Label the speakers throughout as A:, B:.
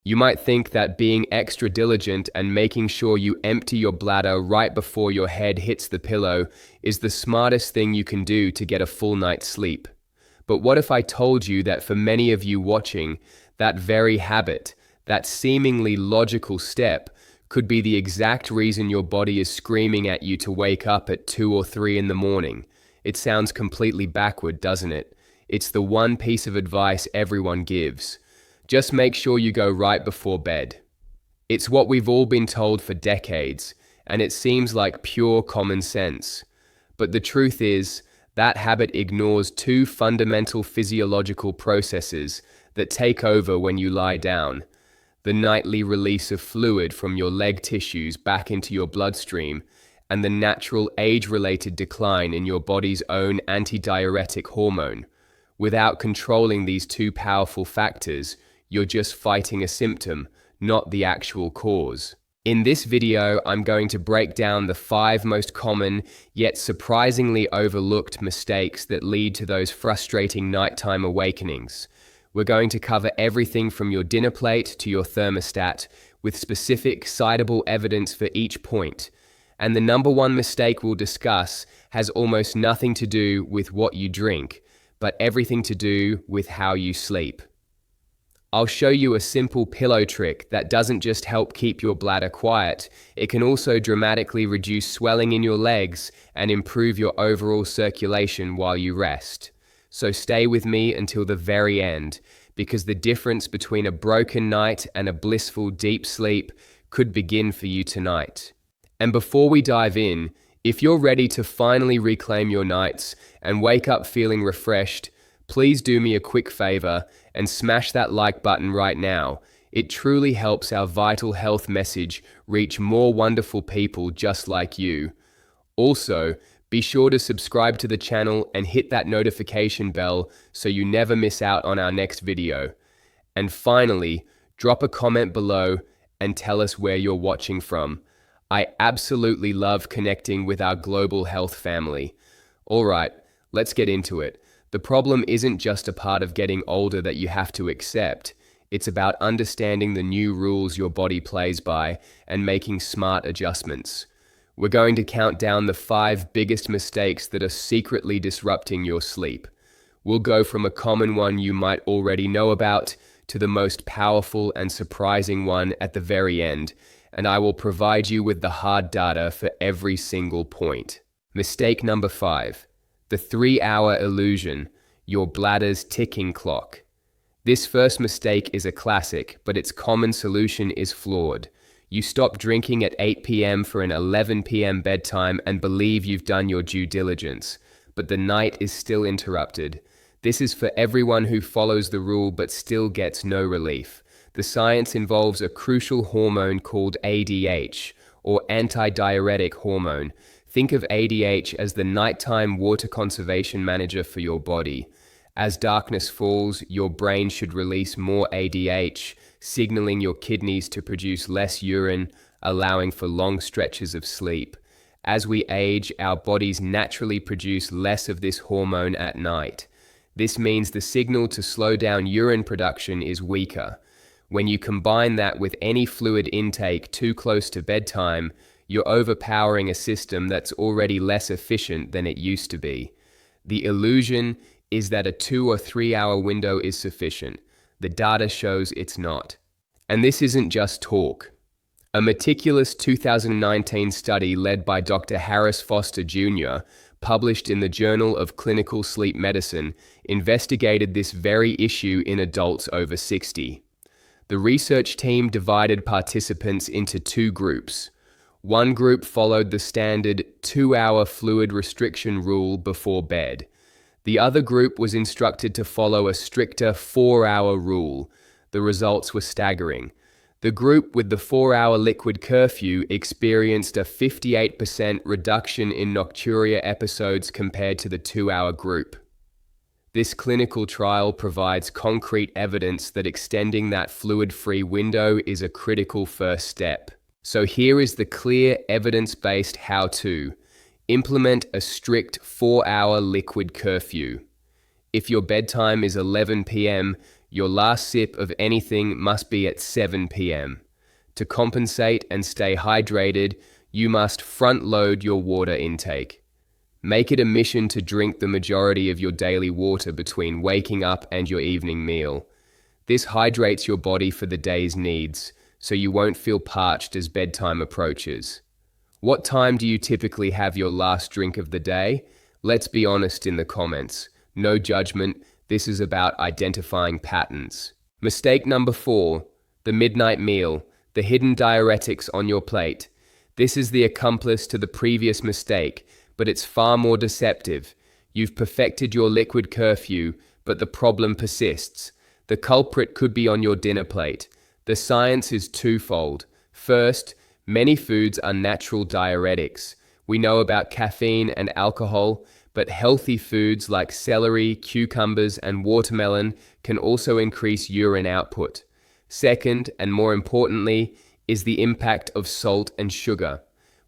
A: You might think that being extra diligent and making sure you empty your bladder right before your head hits the pillow is the smartest thing you can do to get a full night's sleep. But what if I told you that for many of you watching, that very habit, that seemingly logical step, could be the exact reason your body is screaming at you to wake up at 2 or 3 in the morning? It sounds completely backward, doesn't it? It's the one piece of advice everyone gives. Just make sure you go right before bed. It's what we've all been told for decades, and it seems like pure common sense. But the truth is, that habit ignores two fundamental physiological processes that take over when you lie down: the nightly release of fluid from your leg tissues back into your bloodstream, and the natural age-related decline in your body's own anti-diuretic hormone. Without controlling these two powerful factors, you're just fighting a symptom, not the actual cause. In this video, I'm going to break down the 5 most common, yet surprisingly overlooked mistakes that lead to those frustrating nighttime awakenings. We're going to cover everything from your dinner plate to your thermostat, with specific, citable evidence for each point. And the number one mistake we'll discuss has almost nothing to do with what you drink, but everything to do with how you sleep. I'll show you a simple pillow trick that doesn't just help keep your bladder quiet, it can also dramatically reduce swelling in your legs and improve your overall circulation while you rest. So stay with me until the very end, because the difference between a broken night and a blissful deep sleep could begin for you tonight. And before we dive in, if you're ready to finally reclaim your nights and wake up feeling refreshed, please do me a quick favor and smash that like button right now. It truly helps our vital health message reach more wonderful people just like you. Also, be sure to subscribe to the channel and hit that notification bell so you never miss out on our next video. And finally, drop a comment below and tell us where you're watching from. I absolutely love connecting with our global health family. Alright, let's get into it. The problem isn't just a part of getting older that you have to accept. It's about understanding the new rules your body plays by and making smart adjustments. We're going to count down the 5 biggest mistakes that are secretly disrupting your sleep. We'll go from a common one you might already know about to the most powerful and surprising one at the very end, and I will provide you with the hard data for every single point. Mistake number 5. The 3-hour illusion, your bladder's ticking clock. This first mistake is a classic, but its common solution is flawed. You stop drinking at 8 p.m. for an 11 p.m. bedtime and believe you've done your due diligence, but the night is still interrupted. This is for everyone who follows the rule but still gets no relief. The science involves a crucial hormone called ADH, or anti-diuretic hormone. Think of ADH as the nighttime water conservation manager for your body. As darkness falls, your brain should release more ADH, signaling your kidneys to produce less urine, allowing for long stretches of sleep. As we age, our bodies naturally produce less of this hormone at night. This means the signal to slow down urine production is weaker. When you combine that with any fluid intake too close to bedtime, you're overpowering a system that's already less efficient than it used to be. The illusion is that a 2 or 3 hour window is sufficient. The data shows it's not. And this isn't just talk. A meticulous 2019 study led by Dr. Harris Foster Jr., published in the Journal of Clinical Sleep Medicine, investigated this very issue in adults over 60. The research team divided participants into 2 groups. One group followed the standard 2-hour fluid restriction rule before bed. The other group was instructed to follow a stricter 4-hour rule. The results were staggering. The group with the 4-hour liquid curfew experienced a 58% reduction in Nocturia episodes compared to the 2-hour group. This clinical trial provides concrete evidence that extending that fluid-free window is a critical first step. So here is the clear, evidence-based how-to. Implement a strict 4-hour liquid curfew. If your bedtime is 11 p.m., Your last sip of anything must be at 7 p.m. To compensate and stay hydrated, you must front-load your water intake. Make it a mission to drink the majority of your daily water between waking up and your evening meal. This hydrates your body for the day's needs, so you won't feel parched as bedtime approaches. What time do you typically have your last drink of the day? Let's be honest in the comments. No judgment, this is about identifying patterns. Mistake number 4, the midnight meal, the hidden diuretics on your plate. This is the accomplice to the previous mistake, but it's far more deceptive. You've perfected your liquid curfew, but the problem persists. The culprit could be on your dinner plate. The science is twofold. First, many foods are natural diuretics. We know about caffeine and alcohol, but healthy foods like celery, cucumbers, and watermelon can also increase urine output. Second, and more importantly, is the impact of salt and sugar.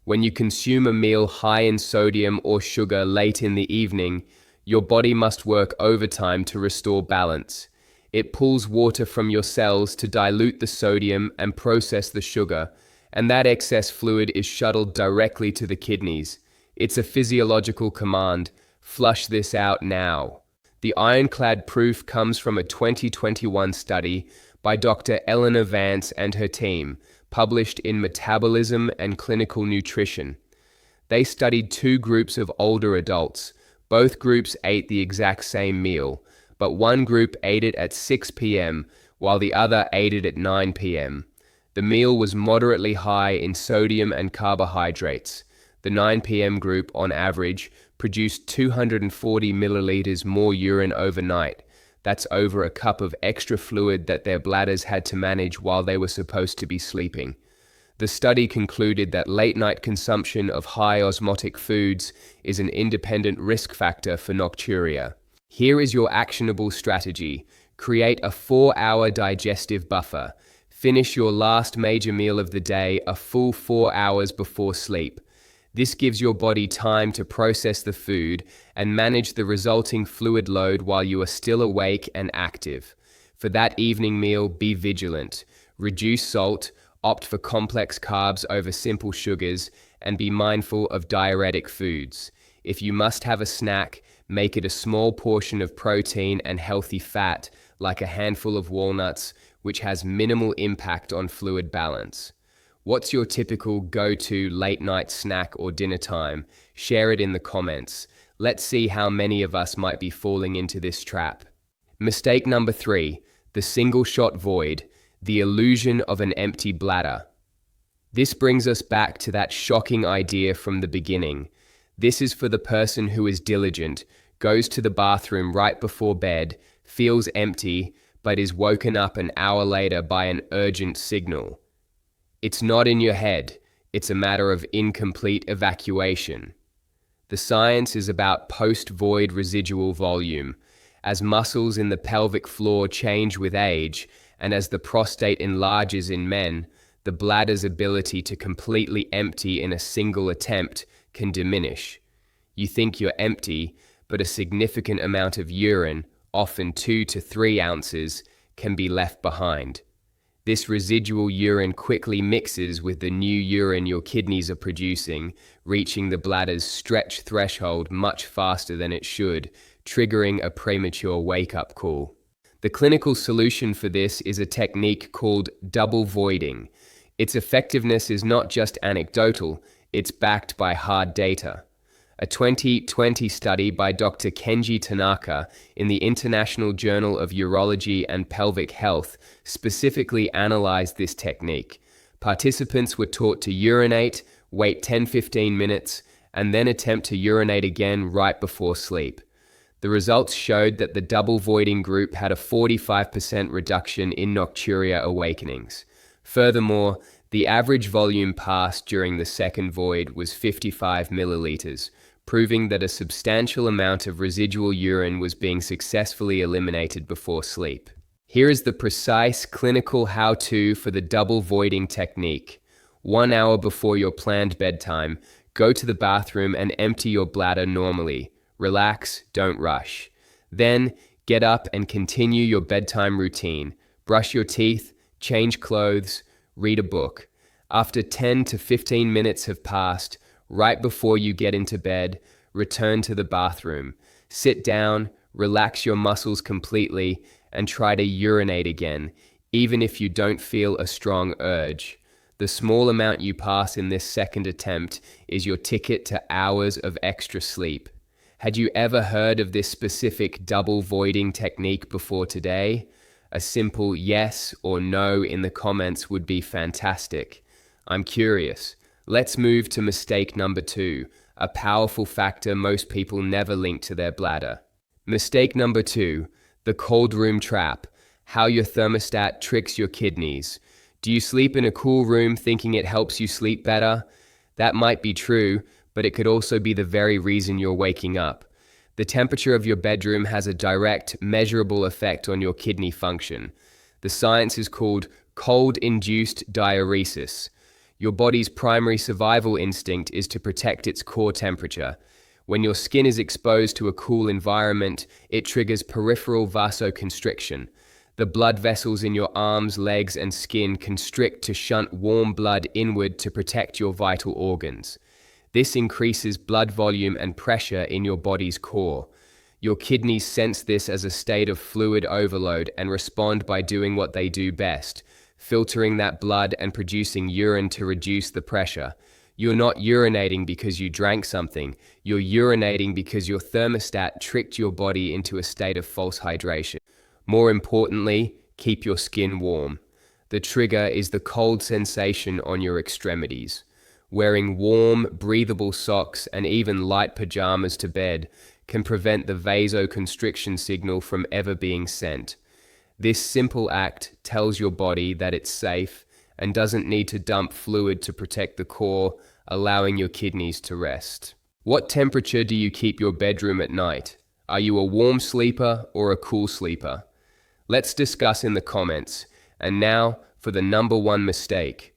A: When you consume a meal high in sodium or sugar late in the evening, your body must work overtime to restore balance. It pulls water from your cells to dilute the sodium and process the sugar, and that excess fluid is shuttled directly to the kidneys. It's a physiological command. Flush this out now. The ironclad proof comes from a 2021 study by Dr. Eleanor Vance and her team, published in Metabolism and Clinical Nutrition. They studied 2 groups of older adults. Both groups ate the exact same meal, but one group ate it at 6 p.m. while the other ate it at 9 p.m. The meal was moderately high in sodium and carbohydrates. The 9 p.m. group, on average, produced 240 milliliters more urine overnight. That's over a cup of extra fluid that their bladders had to manage while they were supposed to be sleeping. The study concluded that late-night consumption of high osmotic foods is an independent risk factor for nocturia. Here is your actionable strategy. Create a 4-hour digestive buffer. Finish your last major meal of the day a full 4 hours before sleep. This gives your body time to process the food and manage the resulting fluid load while you are still awake and active. For that evening meal, be vigilant. Reduce salt, opt for complex carbs over simple sugars, and be mindful of diuretic foods. If you must have a snack, make it a small portion of protein and healthy fat, like a handful of walnuts, which has minimal impact on fluid balance. What's your typical go-to late-night snack or dinner time? Share it in the comments. Let's see how many of us might be falling into this trap. Mistake number 3, the single-shot void, the illusion of an empty bladder. This brings us back to that shocking idea from the beginning. This is for the person who is diligent, goes to the bathroom right before bed, feels empty, but is woken up an hour later by an urgent signal. It's not in your head, it's a matter of incomplete evacuation. The science is about post-void residual volume. As muscles in the pelvic floor change with age, and as the prostate enlarges in men, the bladder's ability to completely empty in a single attempt can diminish. You think you're empty, but a significant amount of urine, often 2 to 3 ounces, can be left behind. This residual urine quickly mixes with the new urine your kidneys are producing, reaching the bladder's stretch threshold much faster than it should, triggering a premature wake-up call. The clinical solution for this is a technique called double voiding. Its effectiveness is not just anecdotal, it's backed by hard data. A 2020 study by Dr. Kenji Tanaka in the International Journal of Urology and Pelvic Health specifically analyzed this technique. Participants were taught to urinate, wait 10-15 minutes, and then attempt to urinate again right before sleep. The results showed that the double voiding group had a 45% reduction in nocturia awakenings. Furthermore, the average volume passed during the second void was 55 milliliters, proving that a substantial amount of residual urine was being successfully eliminated before sleep. Here is the precise clinical how-to for the double voiding technique. 1 hour before your planned bedtime, go to the bathroom and empty your bladder normally. Relax, don't rush. Then, Get up and continue your bedtime routine. Brush your teeth, change clothes, read a book. After 10 to 15 minutes have passed, right before you get into bed, return to the bathroom. Sit down, relax your muscles completely, and try to urinate again, even if you don't feel a strong urge. The small amount you pass in this second attempt is your ticket to hours of extra sleep. Had you ever heard of this specific double voiding technique before today? A simple yes or no in the comments would be fantastic. I'm curious. Let's move to mistake number 2, a powerful factor most people never link to their bladder. Mistake number 2, the cold room trap, how your thermostat tricks your kidneys. Do you sleep in a cool room thinking it helps you sleep better? That might be true, but it could also be the very reason you're waking up. The temperature of your bedroom has a direct, measurable effect on your kidney function. The science is called cold-induced diuresis. Your body's primary survival instinct is to protect its core temperature. When your skin is exposed to a cool environment, it triggers peripheral vasoconstriction. The blood vessels in your arms, legs, and skin constrict to shunt warm blood inward to protect your vital organs. This increases blood volume and pressure in your body's core. Your kidneys sense this as a state of fluid overload and respond by doing what they do best, filtering that blood and producing urine to reduce the pressure. You're not urinating because you drank something. You're urinating because your thermostat tricked your body into a state of false hydration. More importantly, keep your skin warm. The trigger is the cold sensation on your extremities. Wearing warm, breathable socks and even light pajamas to bed can prevent the vasoconstriction signal from ever being sent. This simple act tells your body that it's safe and doesn't need to dump fluid to protect the core, allowing your kidneys to rest. What temperature do you keep your bedroom at night? Are you a warm sleeper or a cool sleeper? Let's discuss in the comments. And now for the number 1 mistake.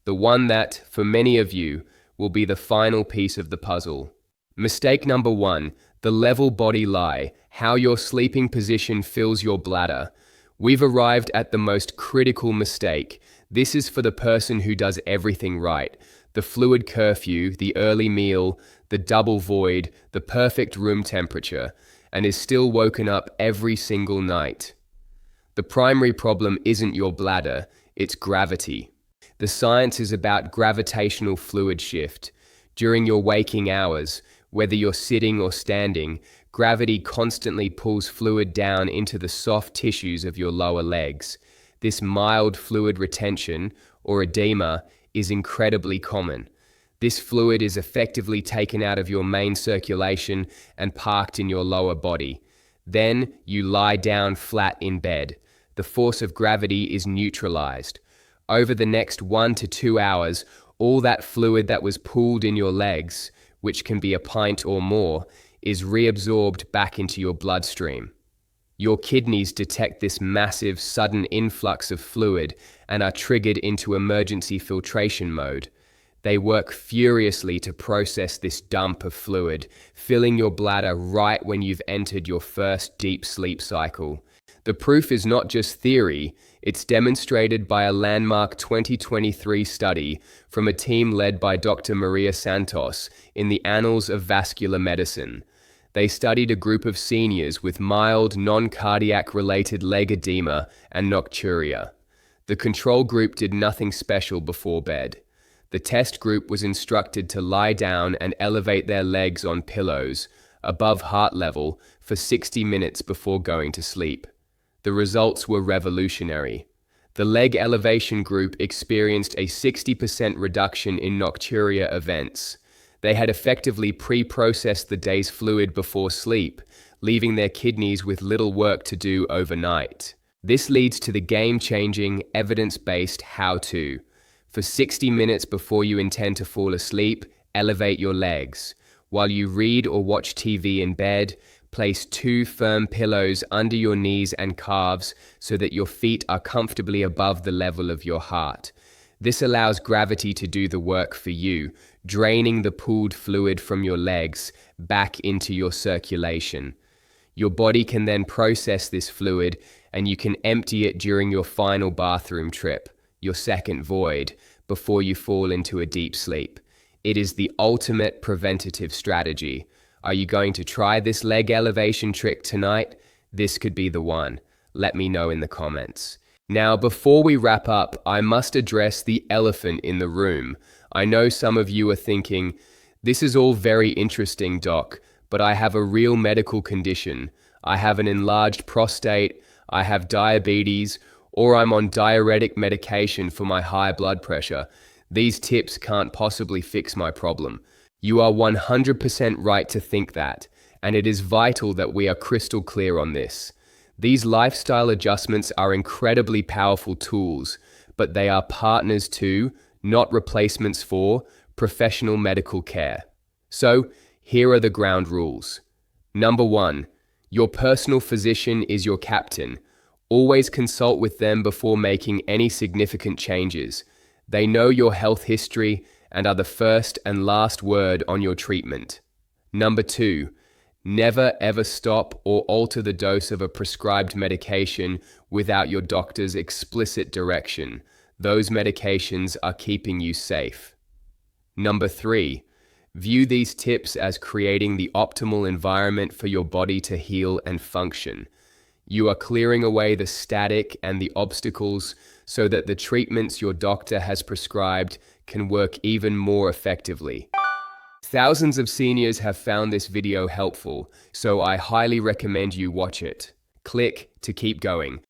A: The one that, for many of you, will be the final piece of the puzzle. Mistake number 1, the level body lie, how your sleeping position fills your bladder. We've arrived at the most critical mistake. This is for the person who does everything right. The fluid curfew, the early meal, the double void, the perfect room temperature, and is still woken up every single night. The primary problem isn't your bladder, it's gravity. The science is about gravitational fluid shift. During your waking hours, whether you're sitting or standing, gravity constantly pulls fluid down into the soft tissues of your lower legs. This mild fluid retention, or edema, is incredibly common. This fluid is effectively taken out of your main circulation and parked in your lower body. Then you lie down flat in bed. The force of gravity is neutralized. Over the next 1 to 2 hours, all that fluid that was pooled in your legs, which can be a pint or more, is reabsorbed back into your bloodstream. Your kidneys detect this massive, sudden influx of fluid and are triggered into emergency filtration mode. They work furiously to process this dump of fluid, filling your bladder right when you've entered your first deep sleep cycle. The proof is not just theory, it's demonstrated by a landmark 2023 study from a team led by Dr. Maria Santos in the Annals of Vascular Medicine. They studied a group of seniors with mild, non-cardiac related leg edema and nocturia. The control group did nothing special before bed. The test group was instructed to lie down and elevate their legs on pillows, above heart level, for 60 minutes before going to sleep. The results were revolutionary. The leg elevation group experienced a 60% reduction in nocturia events. They had effectively pre-processed the day's fluid before sleep, leaving their kidneys with little work to do overnight. This leads to the game-changing, evidence-based how-to. For 60 minutes before you intend to fall asleep, elevate your legs. While you read or watch TV in bed, place 2 firm pillows under your knees and calves so that your feet are comfortably above the level of your heart. This allows gravity to do the work for you, draining the pooled fluid from your legs back into your circulation. Your body can then process this fluid and you can empty it during your final bathroom trip, your second void, before you fall into a deep sleep. It is the ultimate preventative strategy. Are you going to try this leg elevation trick tonight? This could be the one. Let me know in the comments. Now, before we wrap up, I must address the elephant in the room. I know some of you are thinking, this is all very interesting, Doc, but I have a real medical condition. I have an enlarged prostate, I have diabetes, or I'm on diuretic medication for my high blood pressure. These tips can't possibly fix my problem. You are 100% right to think that, and it is vital that we are crystal clear on this. These lifestyle adjustments are incredibly powerful tools, but they are partners to, not replacements for, professional medical care. So, here are the ground rules. Number 1. Your personal physician is your captain. Always consult with them before making any significant changes. They know your health history and are the first and last word on your treatment. Number 2. Never ever stop or alter the dose of a prescribed medication without your doctor's explicit direction. Those medications are keeping you safe. Number 3. View these tips as creating the optimal environment for your body to heal and function. You are clearing away the static and the obstacles so that the treatments your doctor has prescribed can work even more effectively. Thousands of seniors have found this video helpful, so I highly recommend you watch it. Click to keep going.